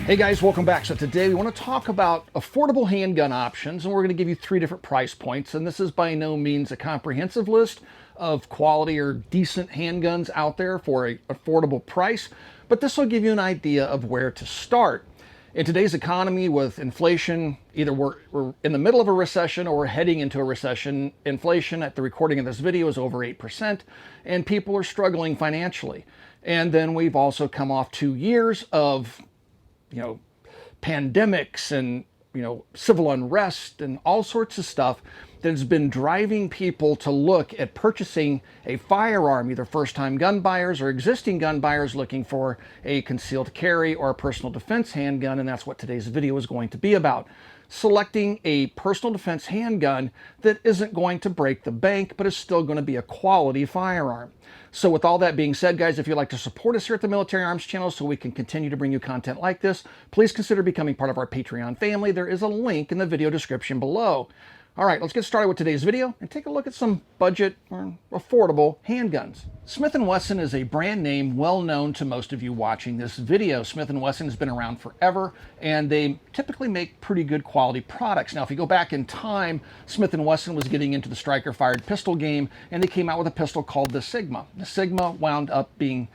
Hey guys, welcome back. So today we want to talk about affordable handgun options, and we're going to give you 3 different price points. And this is by no means a comprehensive list of quality or decent handguns out there for an affordable price, but this will give you an idea of where to start. In today's economy with inflation, either we're in the middle of a recession or we're heading into a recession. Inflation at the recording of this video is over 8%, and people are struggling financially. And then we've also come off 2 years of pandemics and, civil unrest and all sorts of stuff that has been driving people to look at purchasing a firearm, either first-time gun buyers or existing gun buyers looking for a concealed carry or a personal defense handgun. And that's what today's video is going to be about. Selecting a personal defense handgun that isn't going to break the bank, but is still going to be a quality firearm. So with all that being said, guys, if you'd like to support us here at the Military Arms channel so we can continue to bring you content like this, please consider becoming part of our Patreon family. There is a link in the video description below. All right, let's get started with today's video and take a look at some budget or affordable handguns. Smith & Wesson is a brand name well known to most of you watching this video. Smith & Wesson has been around forever, and they typically make pretty good quality products. Now, if you go back in time, Smith & Wesson was getting into the striker-fired pistol game, and they came out with a pistol called the Sigma. The Sigma wound up being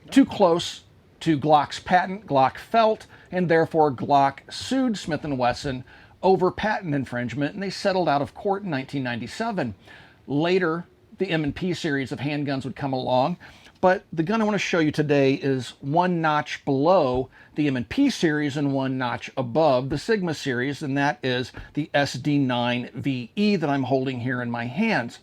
too close to Glock's patent. Glock felt, and therefore Glock sued Smith & Wesson over patent infringement, and they settled out of court in 1997. Later, the M&P series of handguns would come along, but the gun I want to show you today is one notch below the M&P series and one notch above the Sigma series, and that is the SD9 VE that I'm holding here in my hands.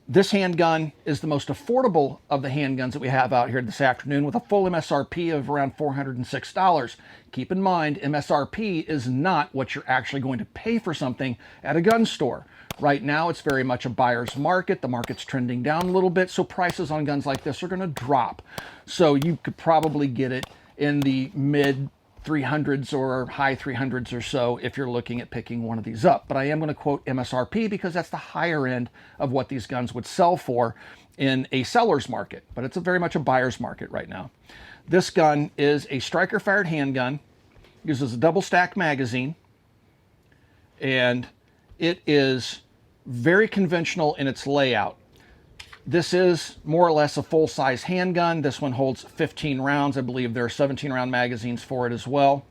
This handgun is the most affordable of the handguns that we have out here this afternoon, with a full MSRP of around $406. Keep in mind, MSRP is not what you're actually going to pay for something at a gun store. Right now, it's very much a buyer's market. The market's trending down a little bit, so prices on guns like this are going to drop. So you could probably get it in the mid 300s or high 300s or so if you're looking at picking one of these up. But I am going to quote MSRP because that's the higher end of what these guns would sell for in a seller's market. But it's very much a buyer's market right now. This gun is a striker-fired handgun, uses a double-stack magazine, and it is very conventional in its layout. This is more or less a full-size handgun. This one holds 15 rounds. I believe there are 17-round magazines for it as well.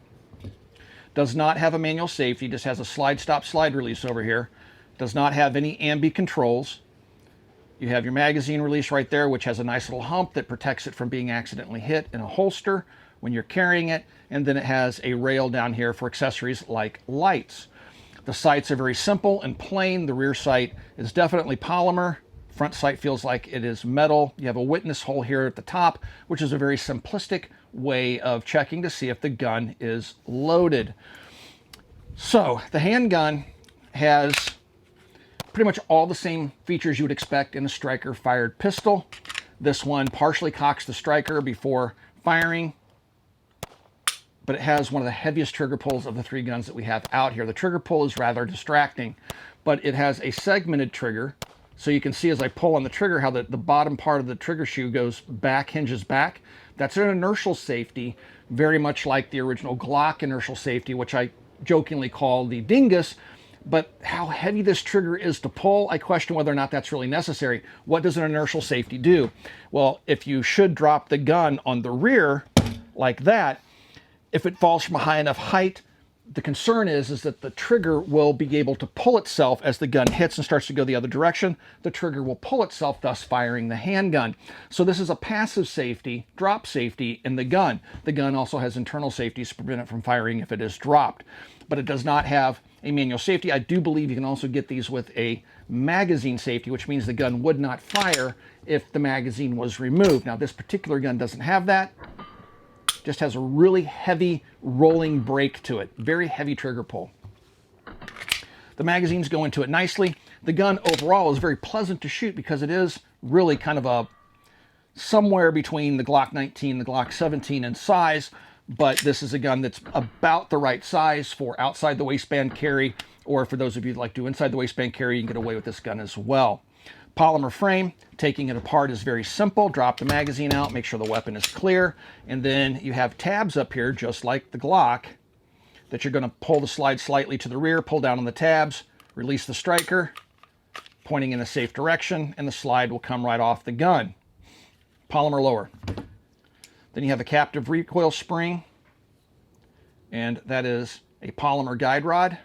Does not have a manual safety, just has a slide stop slide release over here. Does not have any ambi controls. You have your magazine release right there, which has a nice little hump that protects it from being accidentally hit in a holster when you're carrying it. And then it has a rail down here for accessories like lights. The sights are very simple and plain. The rear sight is definitely polymer. Front sight feels like it is metal. You have a witness hole here at the top, which is a very simplistic way of checking to see if the gun is loaded. So the handgun has pretty much all the same features you would expect in a striker-fired pistol. This one partially cocks the striker before firing, but it has one of the heaviest trigger pulls of the 3 guns that we have out here. The trigger pull is rather distracting, but it has a segmented trigger. So you can see as I pull on the trigger how the bottom part of the trigger shoe goes back, hinges back. That's an inertial safety, very much like the original Glock inertial safety, which I jokingly call the dingus. But how heavy this trigger is to pull, I question whether or not that's really necessary. What does an inertial safety do? Well, if you should drop the gun on the rear like that, if it falls from a high enough height, the concern is that the trigger will be able to pull itself as the gun hits and starts to go the other direction. The trigger will pull itself, thus firing the handgun. So this is a passive safety, drop safety in the gun. The gun also has internal safeties to prevent it from firing if it is dropped. But it does not have a manual safety. I do believe you can also get these with a magazine safety, which means the gun would not fire if the magazine was removed. Now, this particular gun doesn't have that. Just has a really heavy rolling brake to it. Very heavy trigger pull. The magazines go into it nicely. The gun overall is very pleasant to shoot because it is really kind of a somewhere between the Glock 19 and the Glock 17 in size, but this is a gun that's about the right size for outside the waistband carry, or for those of you that like to do inside the waistband carry, you can get away with this gun as well. Polymer frame, taking it apart is very simple. Drop the magazine out, make sure the weapon is clear, and then you have tabs up here, just like the Glock, that you're going to pull the slide slightly to the rear, pull down on the tabs, release the striker, pointing in a safe direction, and the slide will come right off the gun. Polymer lower. Then you have a captive recoil spring, and that is a polymer guide rod.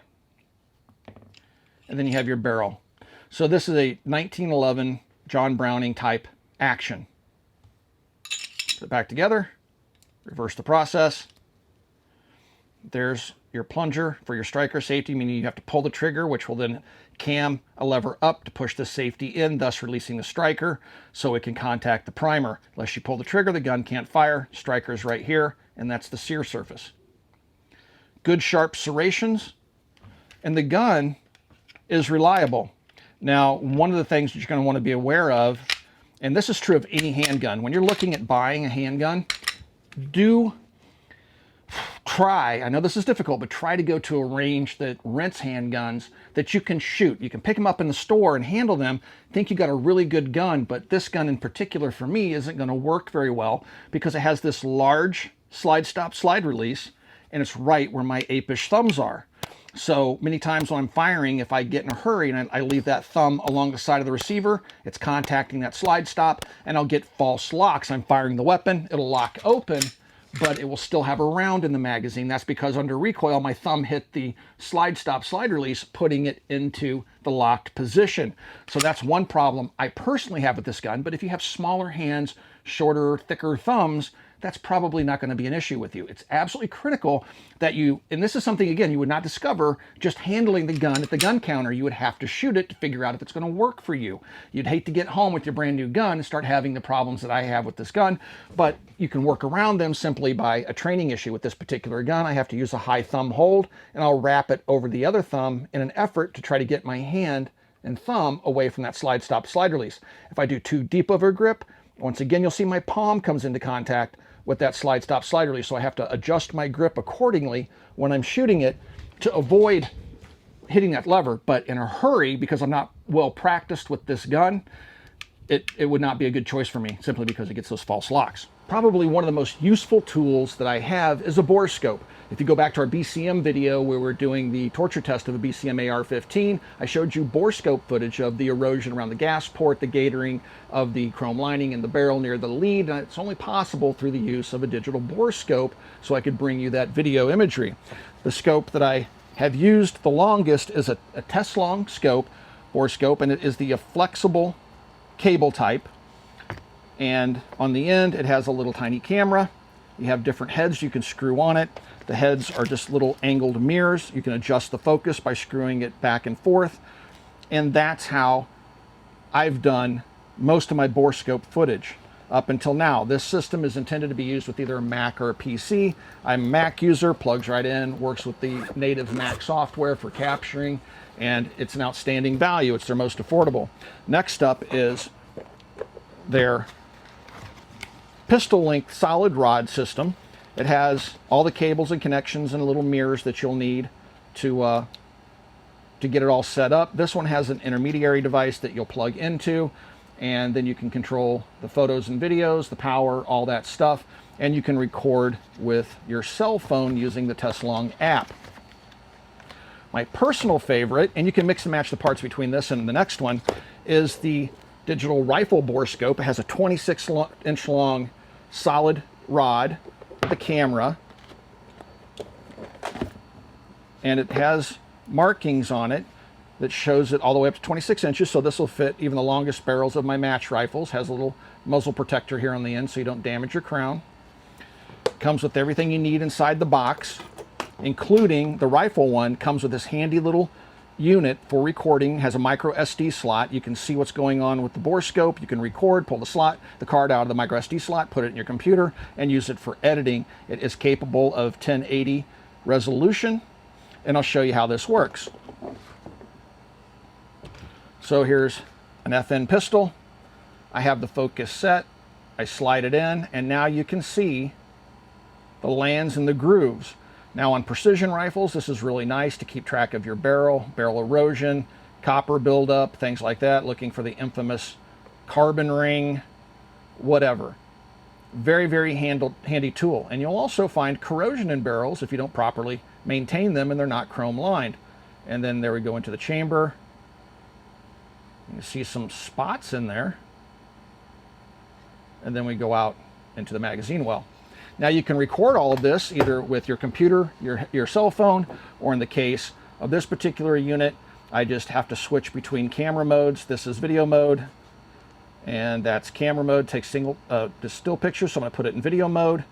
And then you have your barrel. So this is a 1911 John Browning type action. Put it back together, reverse the process. There's your plunger for your striker safety, meaning you have to pull the trigger, which will then cam a lever up to push the safety in, thus releasing the striker so it can contact the primer. Unless you pull the trigger, the gun can't fire. Striker's right here, and that's the sear surface. Good sharp serrations, and the gun is reliable. Now, one of the things that you're going to want to be aware of, and this is true of any handgun, when you're looking at buying a handgun, do try, I know this is difficult, but try to go to a range that rents handguns that you can shoot. You can pick them up in the store and handle them, think you got a really good gun, but this gun in particular for me isn't going to work very well because it has this large slide stop slide release, and it's right where my apish thumbs are. So many times when I'm firing, if I get in a hurry and I leave that thumb along the side of the receiver, it's contacting that slide stop, and I'll get false locks. I'm firing the weapon, it'll lock open, but it will still have a round in the magazine. That's because under recoil, my thumb hit the slide stop slide release, putting it into the locked position. So that's one problem I personally have with this gun, but if you have smaller hands, shorter, thicker thumbs, that's probably not going to be an issue with you. It's absolutely critical that you, and this is something, again, you would not discover just handling the gun at the gun counter. You would have to shoot it to figure out if it's going to work for you. You'd hate to get home with your brand new gun and start having the problems that I have with this gun, but you can work around them simply by a training issue. With this particular gun, I have to use a high thumb hold, and I'll wrap it over the other thumb in an effort to try to get my hand and thumb away from that slide stop slide release. If I do too deep of a grip, once again, you'll see my palm comes into contact with that slide stop slide release, so I have to adjust my grip accordingly when I'm shooting it to avoid hitting that lever. But in a hurry, because I'm not well practiced with this gun, it would not be a good choice for me, simply because it gets those false locks. Probably one of the most useful tools that I have is a Borescope. If you go back to our BCM video where we're doing the torture test of a BCM AR-15, I showed you Borescope footage of the erosion around the gas port, the gatoring of the chrome lining in the barrel near the lead, and it's only possible through the use of a digital Borescope, so I could bring you that video imagery. The scope that I have used the longest is a test-long scope, Borescope, and it is the flexible cable type. And on the end, it has a little tiny camera. You have different heads you can screw on it. The heads are just little angled mirrors. You can adjust the focus by screwing it back and forth. And that's how I've done most of my Borescope footage up until now. This system is intended to be used with either a Mac or a PC. I'm a Mac user, plugs right in, works with the native Mac software for capturing, and it's an outstanding value. It's their most affordable. Next up is their pistol length solid rod system. It has all the cables and connections and little mirrors that you'll need to get it all set up. This one has an intermediary device that you'll plug into, and then you can control the photos and videos, the power, all that stuff, and you can record with your cell phone using the Tesslong app. My personal favorite, and you can mix and match the parts between this and the next one, is the digital rifle Borescope. It has a 26-inch long solid rod with a camera, and it has markings on it that shows it all the way up to 26 inches, so this will fit even the longest barrels of my match rifles. Has a little muzzle protector here on the end so you don't damage your crown. Comes with everything you need inside the box, including the rifle one. Comes with this handy little unit for recording, has a micro SD slot. You can see what's going on with the Borescope. You can record, pull the card out of the micro SD slot, put it in your computer, and use it for editing. It is capable of 1080 resolution, and I'll show you how this works. So here's an FN pistol. I have the focus set. I slide it in, and now you can see the lands and the grooves. Now on precision rifles, this is really nice to keep track of your barrel erosion, copper buildup, things like that, looking for the infamous carbon ring, whatever. Very, very handy tool. And you'll also find corrosion in barrels if you don't properly maintain them and they're not chrome lined. And then there we go into the chamber. You see some spots in there. And then we go out into the magazine well. Now you can record all of this either with your computer, your cell phone, or in the case of this particular unit, I just have to switch between camera modes. This is video mode, and that's camera mode. Takes just still pictures, so I'm going to put it in video mode.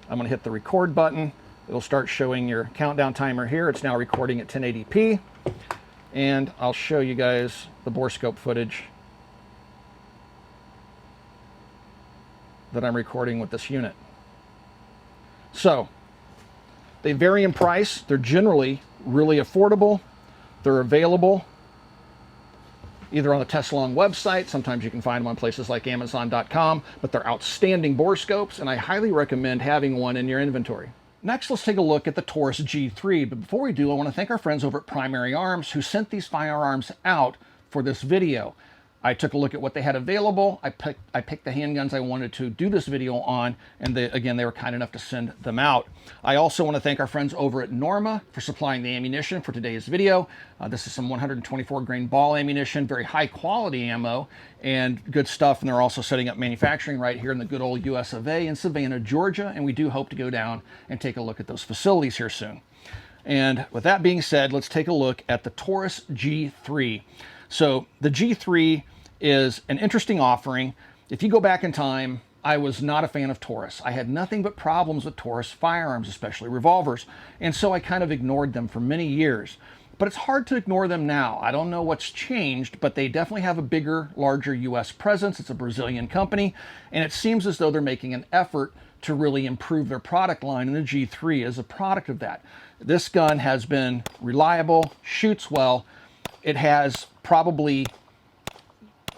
I'm going to hit the record button. It'll start showing your countdown timer here. It's now recording at 1080p, and I'll show you guys the Borescope footage that I'm recording with this unit. So they vary in price. They're generally really affordable. They're available either on the Tessalong website. Sometimes you can find them on places like Amazon.com, but they're outstanding borescopes, and I highly recommend having one in your inventory. Next, let's take a look at the Taurus G3. But before we do, I want to thank our friends over at Primary Arms who sent these firearms out for this video. I took a look at what they had available. I picked the handguns I wanted to do this video on, and again, they were kind enough to send them out. I also want to thank our friends over at Norma for supplying the ammunition for today's video. This is some 124 grain ball ammunition, very high quality ammo, and good stuff. And they're also setting up manufacturing right here in the good old US of A in Savannah, Georgia, and we do hope to go down and take a look at those facilities here soon. And with that being said, let's take a look at the Taurus G3. So the G3 is an interesting offering. If you go back in time, I was not a fan of Taurus. I had nothing but problems with Taurus firearms, especially revolvers, and so I kind of ignored them for many years. But it's hard to ignore them now. I don't know what's changed, but they definitely have a bigger, larger US presence. It's a Brazilian company, and it seems as though they're making an effort to really improve their product line, and the G3 is a product of that. This gun has been reliable, shoots well. It has probably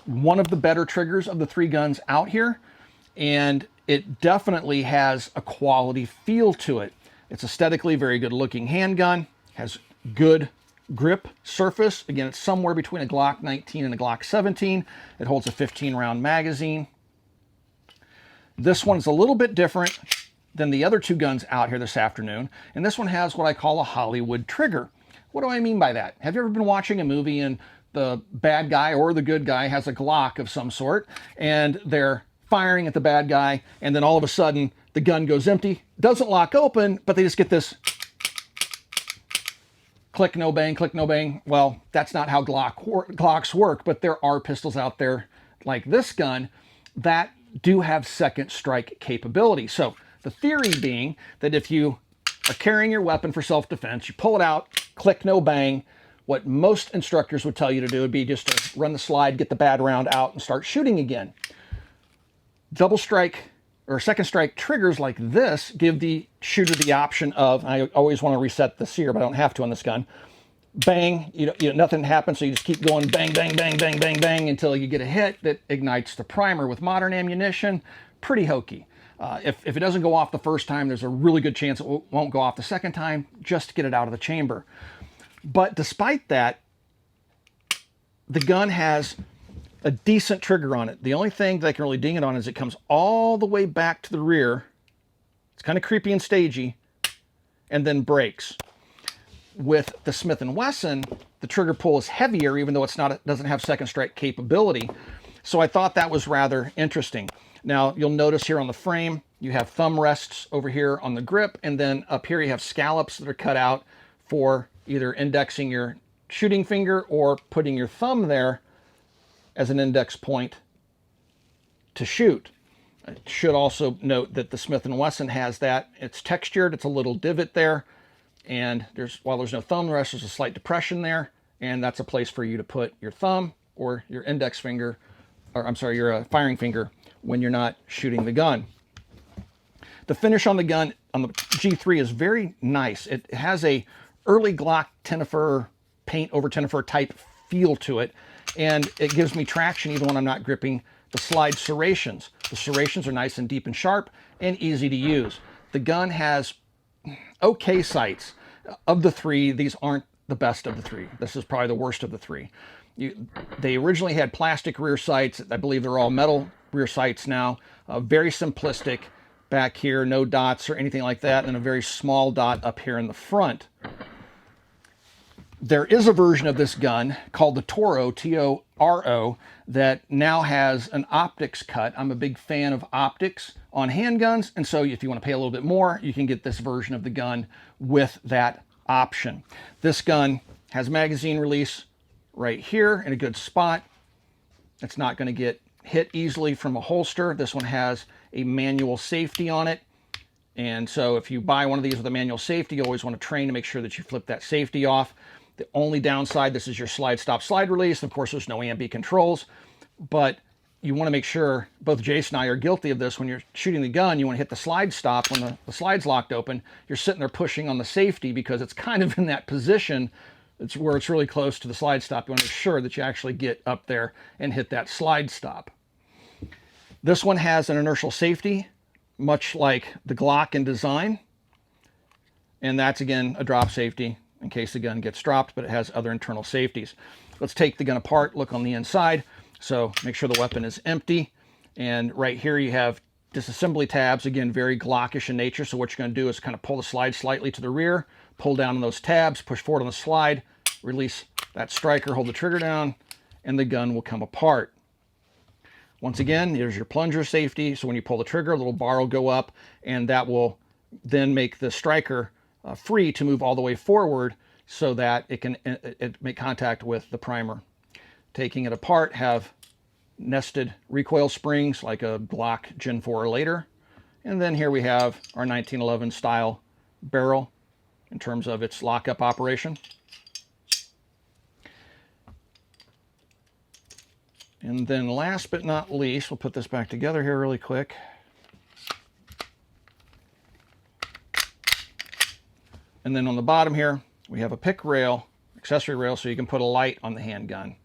one of the better triggers of the three guns out here, and it definitely has a quality feel to it. It's aesthetically very good looking handgun, has good grip surface. Again, it's somewhere between a Glock 19 and a Glock 17. It holds a 15 round magazine. This one's a little bit different than the other two guns out here this afternoon, and this one has what I call a Hollywood trigger. What do I mean by that? Have you ever been watching a movie and the bad guy or the good guy has a Glock of some sort, and they're firing at the bad guy, and then all of a sudden the gun goes empty, doesn't lock open, but they just get this click, no bang, click, no bang. Well, that's not how Glocks work, but there are pistols out there like this gun that do have second strike capability. So the theory being that if you are carrying your weapon for self-defense, you pull it out, click, no bang, what most instructors would tell you to do would be just to run the slide, get the bad round out, and start shooting again. Double strike or second strike triggers like this give the shooter the option of, I always want to reset this here, but I don't have to on this gun, bang, nothing happens, so you just keep going bang, bang, bang, bang, bang, bang until you get a hit that ignites the primer. With modern ammunition, pretty hokey. If it doesn't go off the first time, there's a really good chance it won't go off the second time, just to get it out of the chamber. But despite that, the gun has a decent trigger on it. The only thing that I can really ding it on is it comes all the way back to the rear. It's kind of creepy and stagey, and then breaks. With the Smith & Wesson, the trigger pull is heavier, even though it doesn't have second strike capability. So I thought that was rather interesting. Now, you'll notice here on the frame, you have thumb rests over here on the grip, and then up here you have scallops that are cut out for either indexing your shooting finger or putting your thumb there as an index point to shoot. I should also note that the Smith & Wesson has that. It's textured, it's a little divot there, and while there's no thumb rest, there's a slight depression there, and that's a place for you to put your thumb or your index finger, or I'm sorry, your firing finger when you're not shooting the gun. The finish on the gun on the G3 is very nice. It has a early Glock Tennifer, paint over Tennifer type feel to it, and it gives me traction even when I'm not gripping the slide serrations. The serrations are nice and deep and sharp and easy to use. The gun has okay sights. Of the three, these aren't the best of the three. This is probably the worst of the three. They originally had plastic rear sights. I believe they're all metal rear sights now. Very simplistic back here, no dots or anything like that, and a very small dot up here in the front. There is a version of this gun called the Toro, T-O-R-O, that now has an optics cut. I'm a big fan of optics on handguns, and so if you want to pay a little bit more, you can get this version of the gun with that option. This gun has magazine release right here in a good spot. It's not going to get hit easily from a holster. This one has a manual safety on it. And so if you buy one of these with a manual safety, you always want to train to make sure that you flip that safety off. The only downside, this is your slide, stop, slide release. Of course, there's no AMB controls, but you want to make sure, both Jason and I are guilty of this, when you're shooting the gun, you want to hit the slide stop when the slide's locked open. You're sitting there pushing on the safety because it's kind of in that position. It's where it's really close to the slide stop. You want to make sure that you actually get up there and hit that slide stop. This one has an inertial safety, much like the Glock in design. And that's, again, a drop safety in case the gun gets dropped, but it has other internal safeties. Let's take the gun apart, look on the inside. So make sure the weapon is empty. And right here you have disassembly tabs, again, very Glockish in nature. So what you're going to do is kind of pull the slide slightly to the rear, pull down on those tabs, push forward on the slide, release that striker, hold the trigger down, and the gun will come apart. Once again, here's your plunger safety. So when you pull the trigger, a little bar will go up, and that will then make the striker free to move all the way forward so that it can make contact with the primer. Taking it apart, have nested recoil springs like a Glock Gen 4 or later. And then here we have our 1911 style barrel in terms of its lockup operation. And then last but not least, we'll put this back together here really quick. And then on the bottom here, we have a pick rail, accessory rail, so you can put a light on the handgun.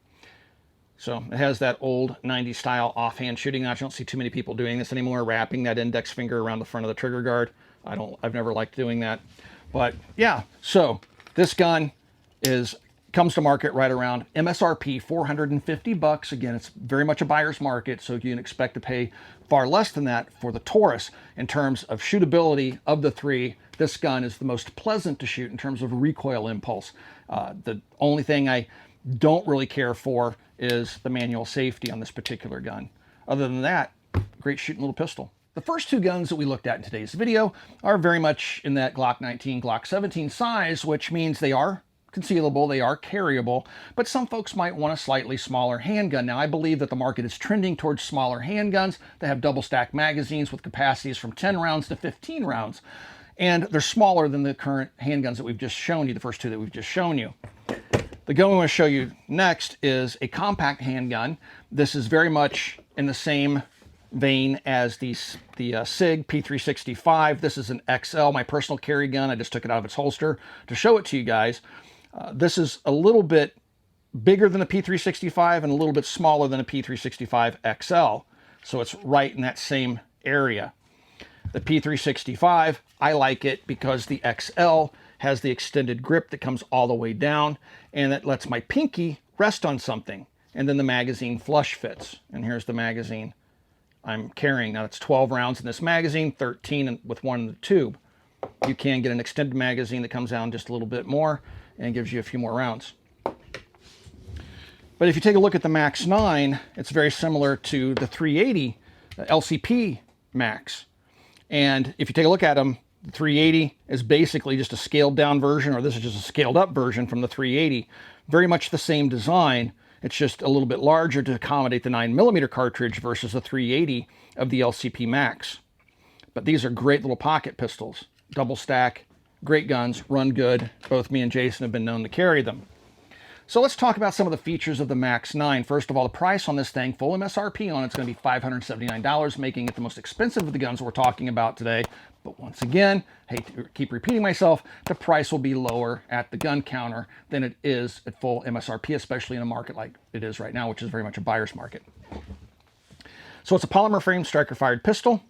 So it has that old 90s style offhand shooting notch. You don't see too many people doing this anymore, wrapping that index finger around the front of the trigger guard. I've never liked doing that. But yeah, so this gun comes to market right around MSRP, $450. Again, it's very much a buyer's market, so you can expect to pay far less than that for the Taurus. In terms of shootability of the three, this gun is the most pleasant to shoot in terms of recoil impulse. The only thing I don't really care for is the manual safety on this particular gun. Other than that, great shooting little pistol. The first two guns that we looked at in today's video are very much in that Glock 19, Glock 17 size, which means they are concealable, they are carryable, but some folks might want a slightly smaller handgun. Now, I believe that the market is trending towards smaller handguns that have double stack magazines with capacities from 10 rounds to 15 rounds. And they're smaller than the current handguns that we've just shown you, the first two that we've just shown you. The gun we want to show you next is a compact handgun. This is very much in the same vein as the SIG P365. This is an XL, my personal carry gun. I just took it out of its holster to show it to you guys. This is a little bit bigger than a P365 and a little bit smaller than a P365 XL. So it's right in that same area. The P365, I like it because the XL has the extended grip that comes all the way down, and that lets my pinky rest on something. And then the magazine flush fits. And here's the magazine I'm carrying. Now it's 12 rounds in this magazine, 13 with one in the tube. You can get an extended magazine that comes down just a little bit more and gives you a few more rounds. But if you take a look at the Max 9, it's very similar to the 380 LCP Max. And if you take a look at them, the 380 is basically just a scaled down version, or this is just a scaled up version from the 380. Very much the same design. It's just a little bit larger to accommodate the 9mm cartridge versus the 380 of the LCP Max. But these are great little pocket pistols. Double stack, great guns, run good. Both me and Jason have been known to carry them. So let's talk about some of the features of the Max 9. First of all, the price on this thing, full MSRP on it's going to be $579, making it the most expensive of the guns we're talking about today. But once again, hate to keep repeating myself, the price will be lower at the gun counter than it is at full MSRP, especially in a market like it is right now, which is very much a buyer's market. So it's a polymer frame striker fired pistol.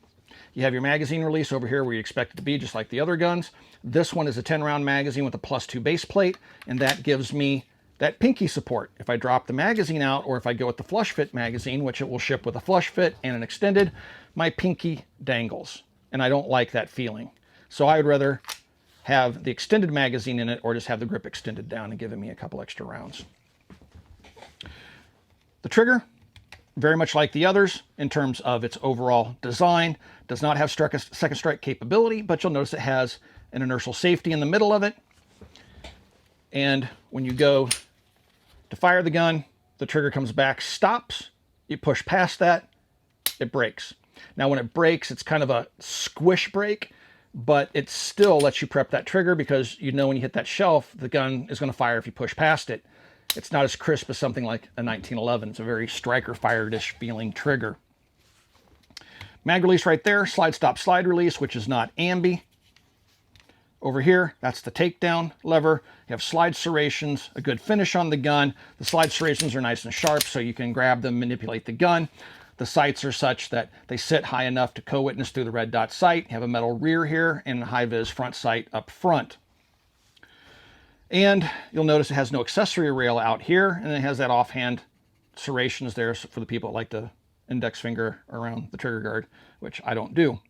You have your magazine release over here where you expect it to be, just like the other guns. This one is a 10-round magazine with a +2 base plate, and that gives me that pinky support. If I drop the magazine out, or if I go with the flush fit magazine, which it will ship with a flush fit and an extended, my pinky dangles, and I don't like that feeling. So I would rather have the extended magazine in it, or just have the grip extended down and giving me a couple extra rounds. The trigger, very much like the others in terms of its overall design, does not have second strike capability, but you'll notice it has an inertial safety in the middle of it. And when you go to fire the gun, the trigger comes back, stops, you push past that, it breaks. Now when it breaks, it's kind of a squish break, but it still lets you prep that trigger, because you know when you hit that shelf, the gun is going to fire if you push past it. It's not as crisp as something like a 1911. It's a very striker fired-ish feeling trigger. Mag release right there, slide stop slide release, which is not ambi. Over here, that's the takedown lever. You have slide serrations, a good finish on the gun. The slide serrations are nice and sharp, so you can grab them, manipulate the gun. The sights are such that they sit high enough to co-witness through the red dot sight. You have a metal rear here and a high-vis front sight up front. And you'll notice it has no accessory rail out here, and it has that offhand serrations there for the people that like to index finger around the trigger guard, which I don't do.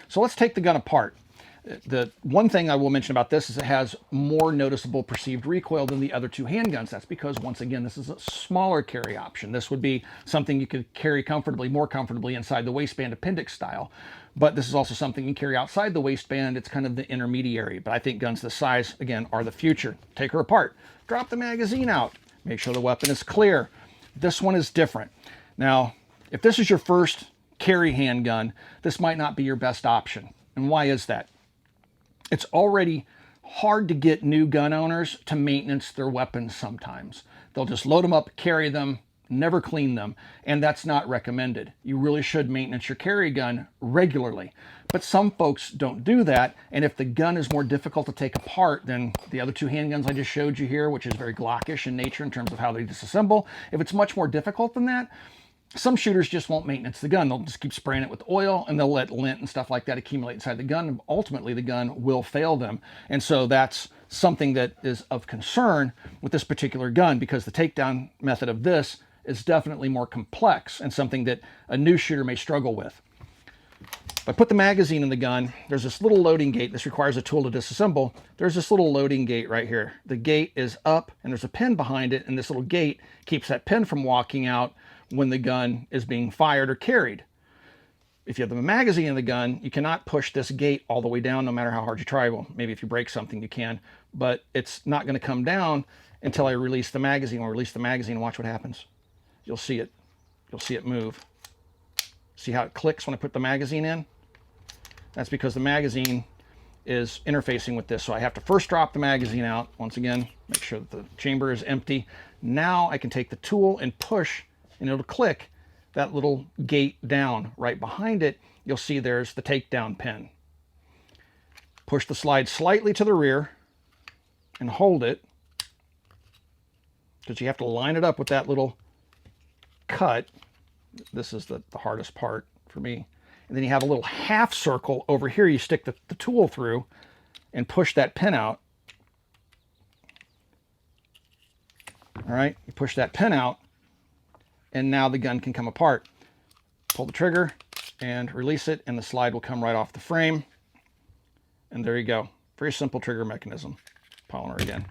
So let's take the gun apart. The one thing I will mention about this is it has more noticeable perceived recoil than the other two handguns. That's because, once again, this is a smaller carry option. This would be something you could carry comfortably, more comfortably inside the waistband appendix style. But this is also something you can carry outside the waistband. It's kind of the intermediary. But I think guns this size, again, are the future. Take her apart. Drop the magazine out. Make sure the weapon is clear. This one is different. Now, if this is your first carry handgun, this might not be your best option. And why is that? It's already hard to get new gun owners to maintenance their weapons sometimes. They'll just load them up, carry them, never clean them, and that's not recommended. You really should maintenance your carry gun regularly. But some folks don't do that, and if the gun is more difficult to take apart than the other two handguns I just showed you here, which is very Glockish in nature in terms of how they disassemble, if it's much more difficult than that, some shooters just won't maintenance the gun. They'll just keep spraying it with oil, and they'll let lint and stuff like that accumulate inside the gun, and ultimately the gun will fail them. And so that's something that is of concern with this particular gun, because the takedown method of this is definitely more complex and something that a new shooter may struggle with. If I put the magazine in the gun, there's this little loading gate. This requires a tool to disassemble. There's this little loading gate right here. The gate is up, and there's a pin behind it, and this little gate keeps that pin from walking out when the gun is being fired or carried. If you have the magazine in the gun, you cannot push this gate all the way down no matter how hard you try. Well, maybe if you break something you can, but it's not going to come down until I release the magazine. I'll release the magazine and watch what happens. You'll see it. You'll see it move. See how it clicks when I put the magazine in? That's because the magazine is interfacing with this. So I have to first drop the magazine out. Once again, make sure that the chamber is empty. Now I can take the tool and push, and it'll click that little gate down. Right behind it, you'll see there's the takedown pin. Push the slide slightly to the rear and hold it, because you have to line it up with that little cut. This is the hardest part for me. And then you have a little half circle over here. You stick the tool through and push that pin out. All right, you push that pin out, and now the gun can come apart. Pull the trigger and release it, and the slide will come right off the frame. And there you go. Very simple trigger mechanism. Polymer again.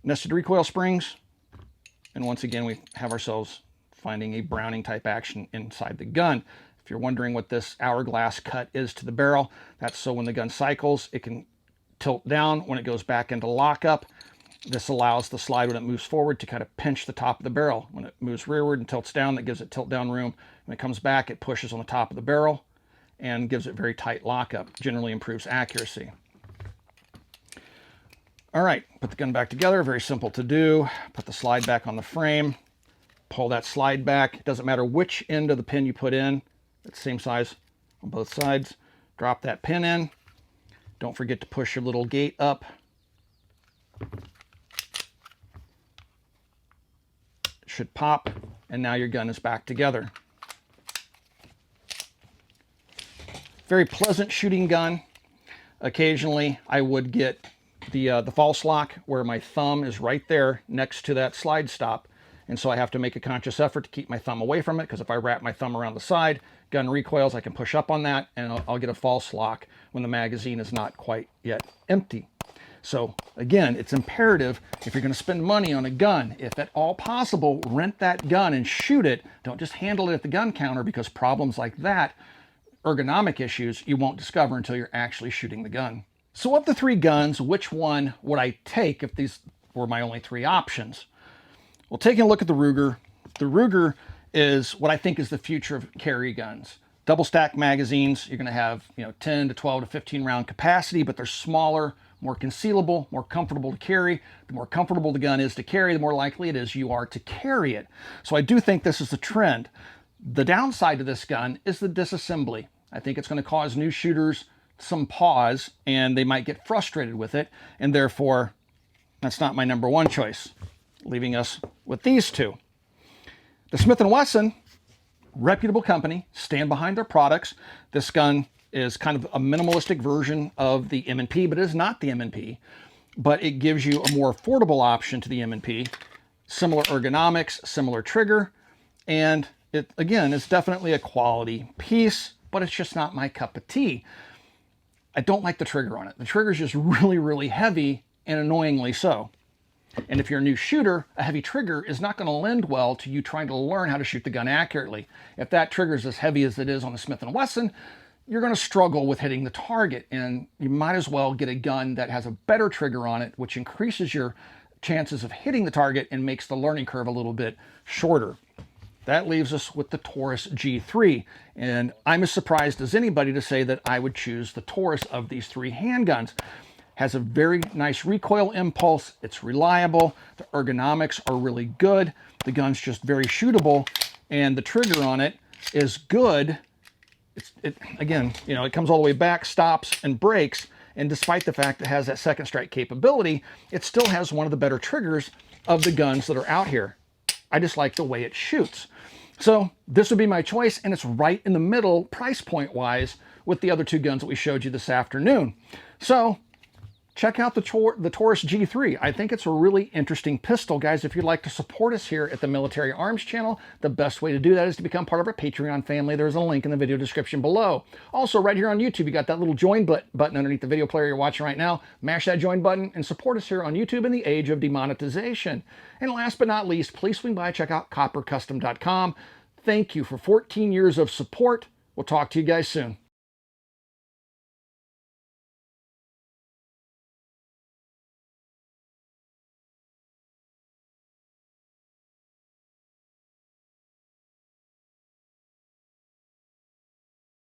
Nested recoil springs. And once again, we have ourselves finding a Browning type action inside the gun. If you're wondering what this hourglass cut is to the barrel, that's so when the gun cycles, it can tilt down. When it goes back into lockup, this allows the slide, when it moves forward, to kind of pinch the top of the barrel. When it moves rearward and tilts down, that gives it tilt down room. When it comes back, it pushes on the top of the barrel and gives it very tight lockup. Generally improves accuracy. All right, put the gun back together. Very simple to do. Put the slide back on the frame. Pull that slide back. It doesn't matter which end of the pin you put in. It's the same size on both sides. Drop that pin in. Don't forget to push your little gate up. It should pop, and now your gun is back together. Very pleasant shooting gun. Occasionally I would get the false lock where my thumb is right there next to that slide stop. And so I have to make a conscious effort to keep my thumb away from it, because if I wrap my thumb around the side, gun recoils, I can push up on that and I'll get a false lock when the magazine is not quite yet empty. So again, it's imperative, if you're going to spend money on a gun, if at all possible, rent that gun and shoot it. Don't just handle it at the gun counter, because problems like that, ergonomic issues, you won't discover until you're actually shooting the gun. So of the three guns, which one would I take if these were my only three options? Well, taking a look at the Ruger is what I think is the future of carry guns. Double stack magazines, you're going to have 10 to 12 to 15 round capacity, but they're smaller, more concealable, more comfortable to carry. The more comfortable the gun is to carry, the more likely it is you are to carry it. So I do think this is the trend. The downside to this gun is the disassembly. I think it's going to cause new shooters some pause, and they might get frustrated with it, and therefore that's not my number one choice. Leaving us with these two. The Smith & Wesson, reputable company, stand behind their products. This gun is kind of a minimalistic version of the M&P, but it is not the M&P. But it gives you a more affordable option to the M&P. Similar ergonomics, similar trigger, and it, again, is definitely a quality piece, but it's just not my cup of tea. I don't like the trigger on it. The trigger is just really, really heavy, and annoyingly so. And if you're a new shooter, a heavy trigger is not going to lend well to you trying to learn how to shoot the gun accurately. If that trigger is as heavy as it is on the Smith & Wesson, you're going to struggle with hitting the target, and you might as well get a gun that has a better trigger on it, which increases your chances of hitting the target and makes the learning curve a little bit shorter. That leaves us with the Taurus G3, and I'm as surprised as anybody to say that I would choose the Taurus of these three handguns. Has a very nice recoil impulse, it's reliable, the ergonomics are really good, the gun's just very shootable, and the trigger on it is good. Again, it comes all the way back, stops, and brakes, and despite the fact it has that second strike capability, it still has one of the better triggers of the guns that are out here. I just like the way it shoots. So this would be my choice, and it's right in the middle, price point wise, with the other two guns that we showed you this afternoon. So check out the Taurus G3. I think it's a really interesting pistol. Guys, if you'd like to support us here at the Military Arms Channel, the best way to do that is to become part of our Patreon family. There's a link in the video description below. Also, right here on YouTube, you got that little join button underneath the video player you're watching right now. Mash that join button and support us here on YouTube in the age of demonetization. And last but not least, please swing by, check out coppercustom.com. Thank you for 14 years of support. We'll talk to you guys soon.